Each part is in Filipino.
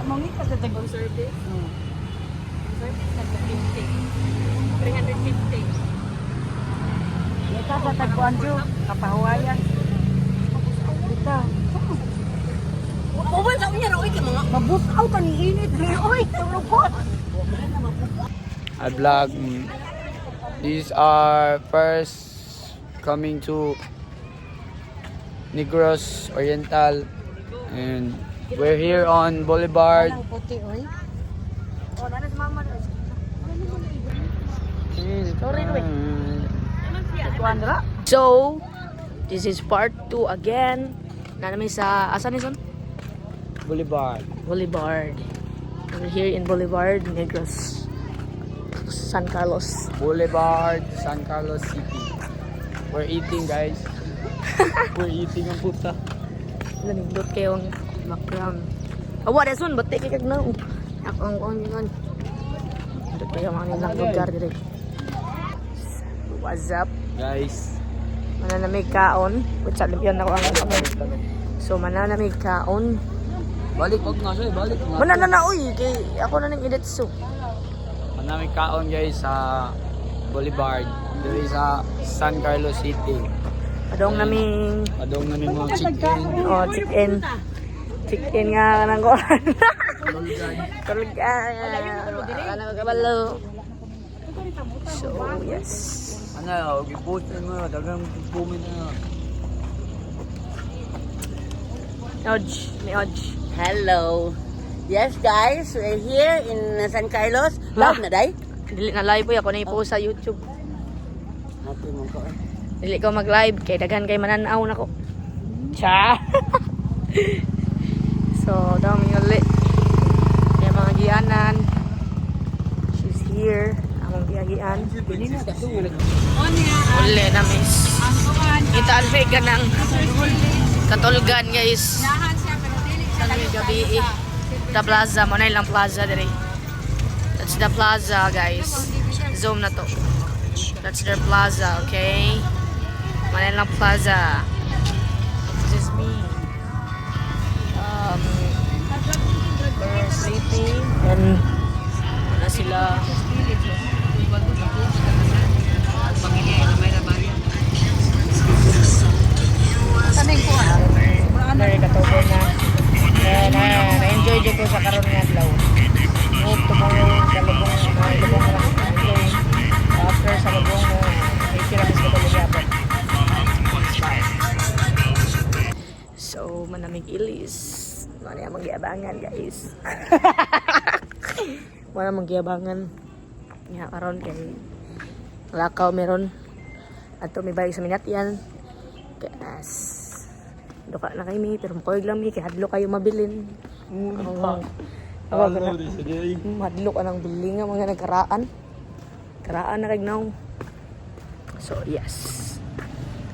Mangit pa sa tagong service. Service na 50. 350. Ito sa tagpuan jo, kapahuayan. Ito. Uban sa unya ra oy kay mga Mabusaw ta ni init ni oy, tulukot. I vlog. These are first coming to Negros Oriental, and we're here on Boulevard. Puti oy. Oh, nanas mama na. So, this is part 2 again. Na namin sa asan ni son? Boulevard. Boulevard. We're here in Boulevard, Negros, San Carlos. Boulevard, San Carlos City. We're eating, guys. We're eating ang puta. Nanindot kayo ang background. Awa, this one, ba't kikik na? Ako ang yun. Nindot kayo mga nilang lugar dito. What's up? Guys. Mananamig kaon. Putsa, limpiyan ako ang kamay. So, mananamig kaon. Balik, wag nga siya. Balik nga. Mananana, uy. Kay ako na nang edit so. Manaming kaon, guys, sa Boulevard. Dito sa San Carlos City. Adong naming Adong namin mga chicken. oh, chicken. Chicken nga nang kuhan. Tulgan. Ano kabalo. So, yes. Ano, i-post mo. Dagang comment na. Odge, may Odge. Hello. Yes guys, we're here in San Carlos. Live na day? Dili na live po ako na i-post sa YouTube. Natin mo ka. Dili ko mag-live kay daghan kay mananaw nako. Cha. So, dami ulit. Yung mga gianan. She's here. Among giagian. Uli na miss. Kita alfe ganang katulgan guys. Sa gabi. The plaza, mo na ilang plaza dire. That's the plaza guys. Zoom na to. That's their plaza, okay? Manila Plaza. This is me. We're sleeping and na sila. Kaming ko ah. Very katubo na. Na-enjoy dyan ko sa karon nga adlaw. Hope tomorrow sa lubong lang. After sa lubong ikirang sa Boulevard. So, manamig ilis. Wala yung magyabangan, guys. Wala magyabangan. Nga karon kay lakaw meron. At may balik sa minatyan. Yes. Duka na kayo pero makoy lang mi. Kaya hadlo kayo mabilin. Hadlo ka ng biling nga mga nagkaraan. Karaan na kagnaw. So, yes.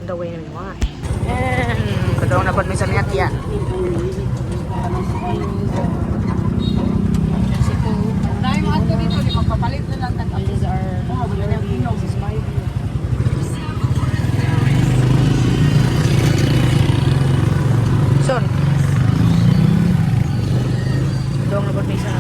On the way na why. And, kadawang napat may sa minatyan. Dahil mo ato dito, di magpapalit na lang. These are this is my view. Son. Kadawang napat may sa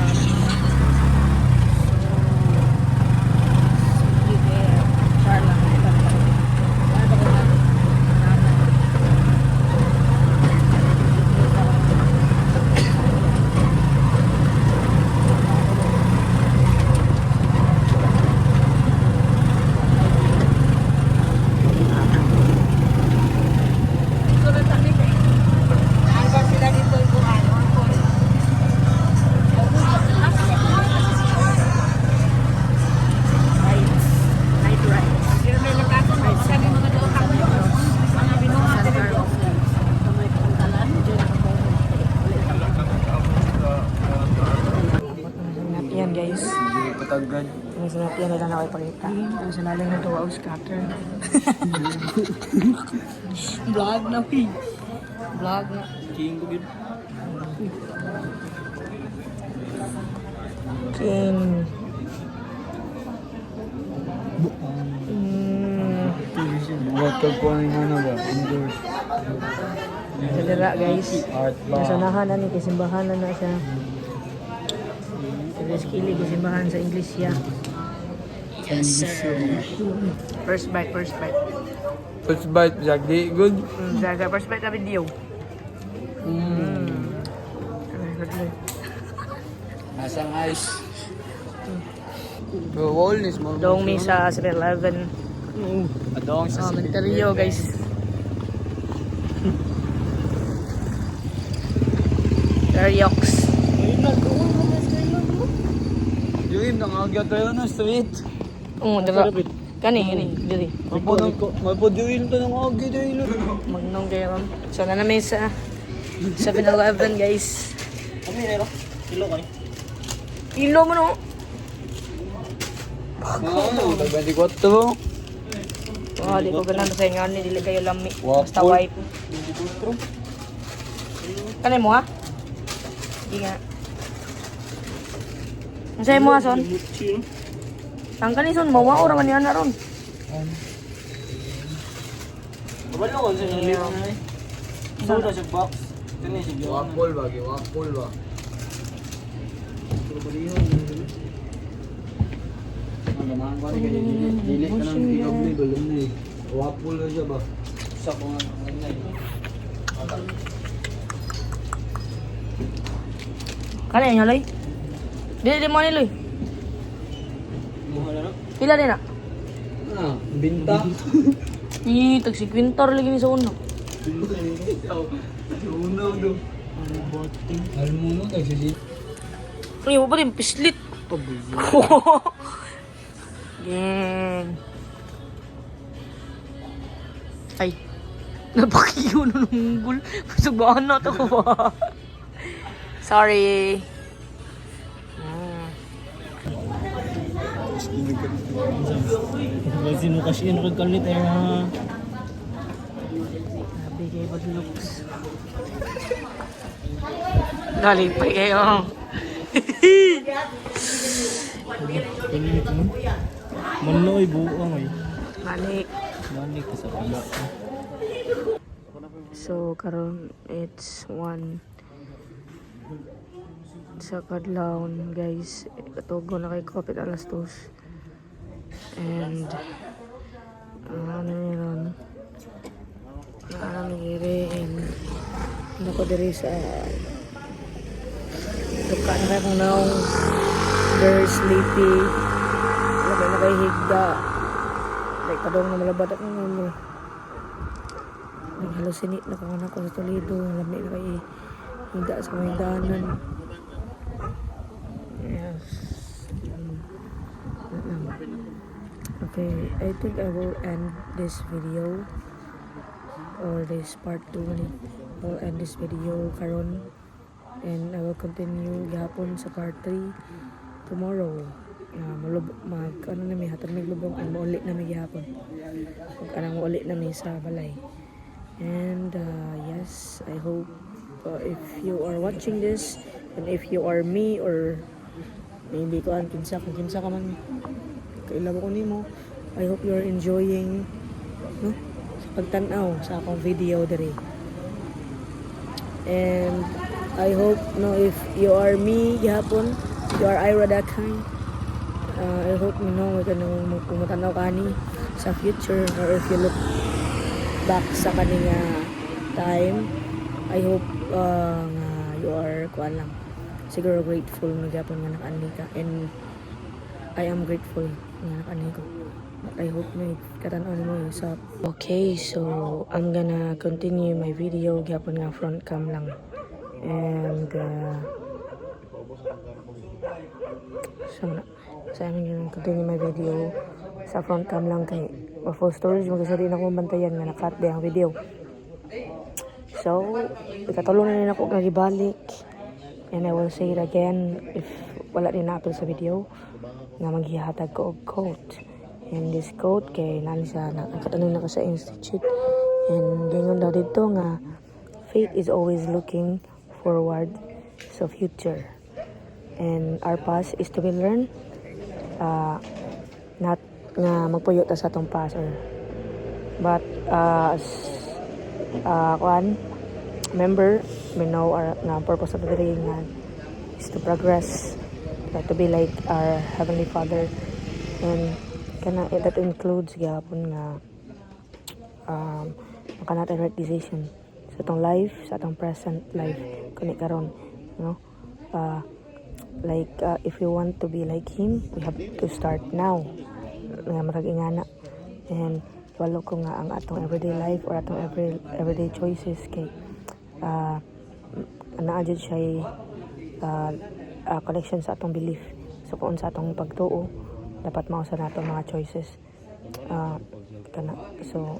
guys. Pataggan. Ang sinapyan nila na ako ipakita. Ang sinaling na tuwa scatter. Vlog na pi. Vlog na. King ko yun. King. Water ko ano ba? Indoors. Sa dira guys. Art ba? Nasanahan na ni, kasimbahan na siya. Sa kilig simbahan sa Iglesia. Yes, sir. First bite, first bite. First bite, jagi, good. Jaga, first bite na video. Asang ice. Wallness mo. Dong mi sa 7-Eleven. Adong sa Menterio, guys. Teriox. Yung nang agad tayo na street. Dala. Kani, diri. Mapoduin to ng agad tayo. Magnong kayo. So, na namin sa 7-Eleven, guys. Ano yun? Kilo ko Ilo mo no? Oo, 24. Di ko ganun sa inyo. Dili kayo lami. Wow, Basta cool. white. Kanay mo ha? Sige nga. Ang sa'yo mo ha, son? Ang kanison mo, wa ora man yan na ron. Wala ko sa nilip na eh. Soda sa box. Kani si Wapol ba? Wapol ba? Ang ko ni dili ka nang tigog ni balon ni. Wapol na siya ba? Sa ko nga nang Kanay niya, Loy? Dili mo ni Loy. Pila din na? Binta. Tag si Quintor lagi ni sa uno. Uno do. Almuno tag si Ay, mo pa rin, pislit. Gang. Ay, napakiyo na ng gul. Subahan na ito ba? Sorry. Sino kasi yun kagkalit eh ha? Sabi kayo pag looks. Nalipay kayo. Manoy buong ay. Balik. Balik sa pala. So, karon it's 1 sa kadlawon, guys. Katugo na kay Kopit alas 2. And ano yun? Ano nangyari? And nako diri sa luka na kayo kung naong very sleepy. Lagay na kayo higda. Like padong na malabad ako mo. Naghalusinit na kung anak ko sa Toledo. Lami na kayo higda sa mga higdaanan. Yes. Okay, I think I will end this video or this part 2 ni. I'll end this video karon and I will continue gihapon sa part 3 tomorrow. Ano na mi hatag mig lubong ang mauli na mi gihapon. Ug anang mauli na mi sa balay. And yes, I hope if you are watching this and if you are me or maybe ko kinsa ka man kailabo ko nimo, I hope you are enjoying no sa pagtan-aw sa akong video diri. And I hope no if you are me gihapon, you are Ira that kind. I hope you know we can pumutanaw kani sa future or if you look back sa kaninga time, I hope you are kuan lang siguro grateful na gapon nga nakaani ka, and I am grateful nga nakaani ko. But I hope na katan-on mo sa. Okay, so I'm gonna continue my video gapon nga front cam lang. And so I'm gonna continue my video sa front cam lang kay full storage magasa din ako bantayan nga nakat ang video. So ikatulong na rin ako nga gibalik. And I will say it again if wala din na-upload sa video nga maghihatag ko og quote. And this quote kay nani sa nakatanong na ko sa institute. And gingon daw dito nga faith is always looking forward sa future. And our past is to be learned. Not nga magpuyo ta sa atong past or but kuan remember, we know our purpose of the day nga is to progress like to be like our Heavenly Father. And that includes gyapon nga maka natin right decision sa atong life, sa atong present life kani karon, no? If we want to be like Him, we have to start now nga marag ingana. And walo ko nga ang atong everyday life or atong everyday choices kay naadjud siya connection sa atong belief. So kung sa atong pagtuo dapat mao sa natong mga choices. So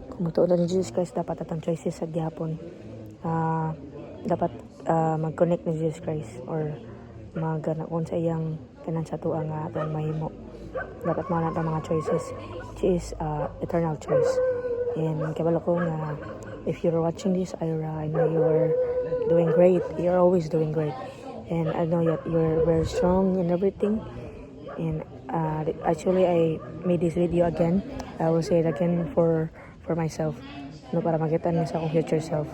kung mutuo ni Jesus Christ, dapat atong choices sa gihapon dapat mag-connect ni Jesus Christ or kung sa iyang kanan sa tuwa nga atong mahimo. Dapat mao natong mga choices which is eternal choice. And kabalo ko nga if you're watching this, Ira, I know you are doing great. You're always doing great. And I know that you're very strong in everything. And actually, I made this video again. I will say it again for myself. No, para makita niyo sa akong future self.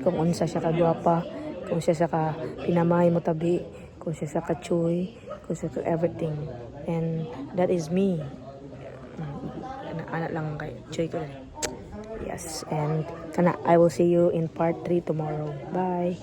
Kung unsa siya kagwapa, kung siya ka pinamay mo tabi, kung siya ka chuy, kung siya ka everything. And that is me. Anak lang kay chuy ko rin. Yes, and I will see you in part 3 tomorrow. Bye.